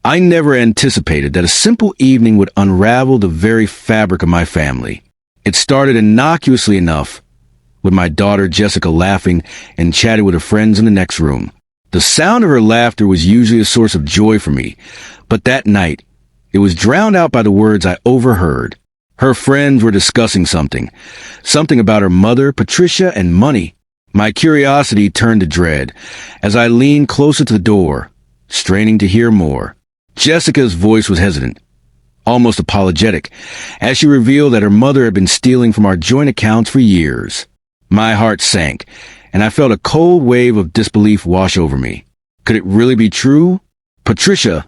I never anticipated that a simple evening would unravel the very fabric of my family. It started innocuously enough, with my daughter Jessica laughing and chatting with her friends in the next room. The sound of her laughter was usually a source of joy for me, but that night, it was drowned out by the words I overheard. Her friends were discussing something about her mother, Patricia, and money. My curiosity turned to dread as I leaned closer to the door, straining to hear more. Jessica's voice was hesitant, almost apologetic, as she revealed that her mother had been stealing from our joint accounts for years. My heart sank, and I felt a cold wave of disbelief wash over me. Could it really be true? Patricia,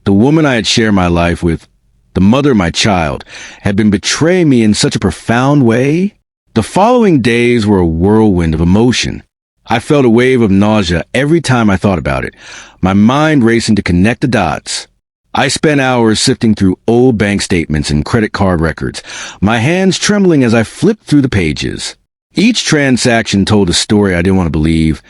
the woman I had shared my life with, the mother of my child, had been betraying me in such a profound way? The following days were a whirlwind of emotion. I felt a wave of nausea every time I thought about it, my mind racing to connect the dots. I spent hours sifting through old bank statements and credit card records, my hands trembling as I flipped through the pages. Each transaction told a story I didn't want to believe,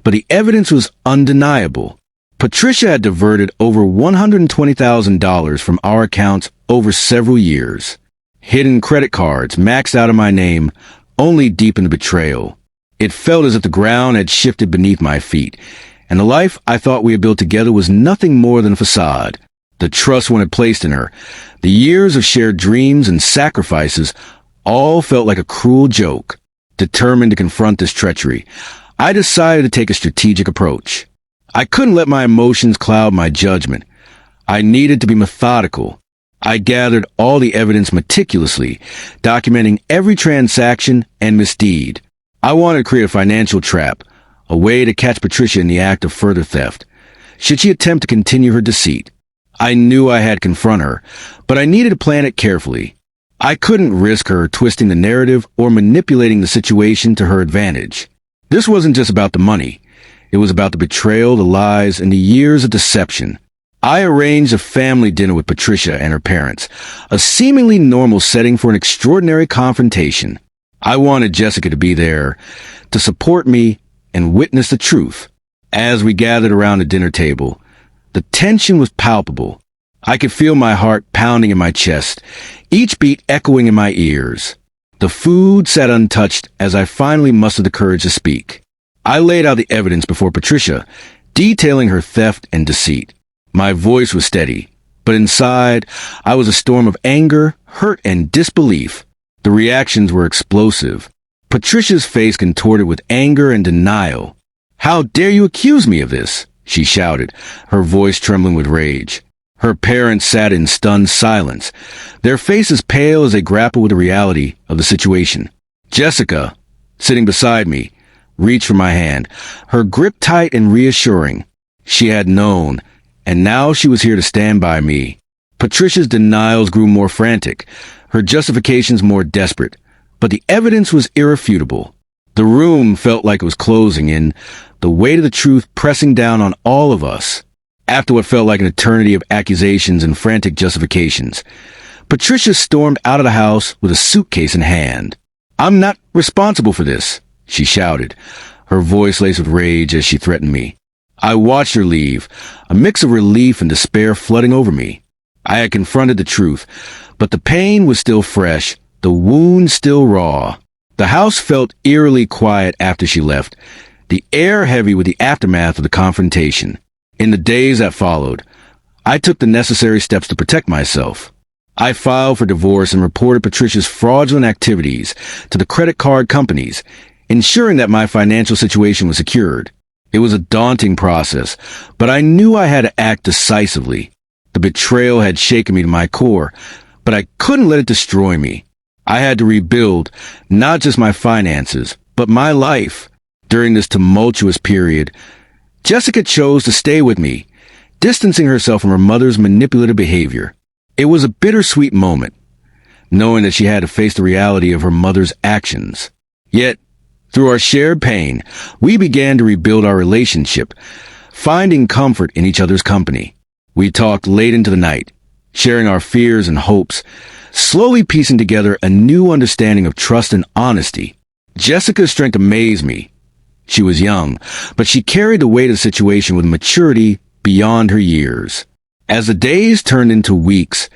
but the evidence was undeniable. Patricia had diverted over $120,000 from our accounts over several years. Hidden credit cards maxed out in my name only deepened the betrayal. It felt as if the ground had shifted beneath my feet, and the life I thought we had built together was nothing more than a facade. The trust one had placed in her, the years of shared dreams and sacrifices, all felt like a cruel joke. Determined to confront this treachery, I decided to take a strategic approach. I couldn't let my emotions cloud my judgment. I needed to be methodical. I gathered all the evidence meticulously, documenting every transaction and misdeed. I wanted to create a financial trap, a way to catch Patricia in the act of further theft, should she attempt to continue her deceit. I knew I had to confront her, but I needed to plan it carefully. I couldn't risk her twisting the narrative or manipulating the situation to her advantage. This wasn't just about the money. It was about the betrayal, the lies, and the years of deception. I arranged a family dinner with Patricia and her parents, a seemingly normal setting for an extraordinary confrontation. I wanted Jessica to be there, to support me and witness the truth. As we gathered around the dinner table, the tension was palpable. I could feel my heart pounding in my chest, each beat echoing in my ears. The food sat untouched as I finally mustered the courage to speak. I laid out the evidence before Patricia, detailing her theft and deceit. My voice was steady, but inside, I was a storm of anger, hurt, and disbelief. The reactions were explosive. Patricia's face contorted with anger and denial. "How dare you accuse me of this?" she shouted, her voice trembling with rage. Her parents sat in stunned silence, their faces pale as they grappled with the reality of the situation. Jessica, sitting beside me, reached for my hand, her grip tight and reassuring. She had known, and now she was here to stand by me. Patricia's denials grew more frantic, her justifications more desperate, but the evidence was irrefutable. The room felt like it was closing in, the weight of the truth pressing down on all of us. After what felt like an eternity of accusations and frantic justifications, Patricia stormed out of the house with a suitcase in hand. "I'm not responsible for this," she shouted, her voice laced with rage as she threatened me. I watched her leave, a mix of relief and despair flooding over me. I had confronted the truth, but the pain was still fresh, the wound still raw. The house felt eerily quiet after she left, the air heavy with the aftermath of the confrontation. In the days that followed, I took the necessary steps to protect myself. I filed for divorce and reported Patricia's fraudulent activities to the credit card companies, ensuring that my financial situation was secured. It was a daunting process, but I knew I had to act decisively. The betrayal had shaken me to my core, but I couldn't let it destroy me. I had to rebuild not just my finances, but my life. During this tumultuous period, Jessica chose to stay with me, distancing herself from her mother's manipulative behavior. It was a bittersweet moment, knowing that she had to face the reality of her mother's actions. Yet, through our shared pain, we began to rebuild our relationship, finding comfort in each other's company. We talked late into the night, sharing our fears and hopes, slowly piecing together a new understanding of trust and honesty. Jessica's strength amazed me. She was young, but she carried the weight of the situation with maturity beyond her years. As the days turned into weeks,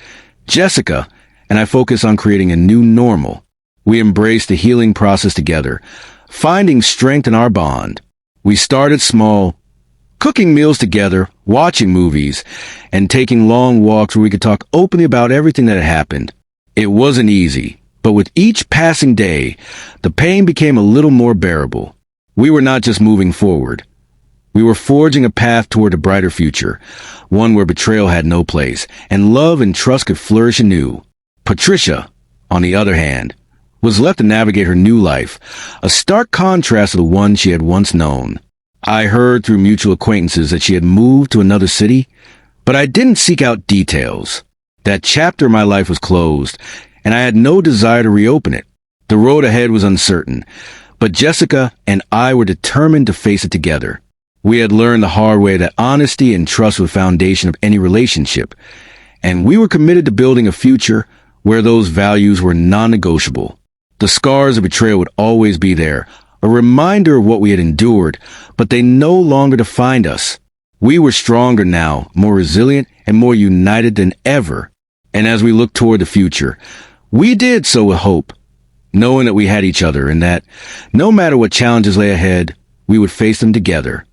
Jessica and I focused on creating a new normal. We embraced the healing process together, finding strength in our bond. We started small, cooking meals together, watching movies, and taking long walks where we could talk openly about everything that had happened. It wasn't easy, but with each passing day, the pain became a little more bearable. We were not just moving forward. We were forging a path toward a brighter future, one where betrayal had no place, and love and trust could flourish anew. Patricia, on the other hand, was left to navigate her new life, a stark contrast to the one she had once known. I heard through mutual acquaintances that she had moved to another city, but I didn't seek out details. That chapter of my life was closed, and I had no desire to reopen it. The road ahead was uncertain, but Jessica and I were determined to face it together. We had learned the hard way that honesty and trust were the foundation of any relationship, and we were committed to building a future where those values were non-negotiable. The scars of betrayal would always be there, a reminder of what we had endured, but they no longer defined us. We were stronger now, more resilient, and more united than ever. And as we looked toward the future, we did so with hope, knowing that we had each other and that, no matter what challenges lay ahead, we would face them together.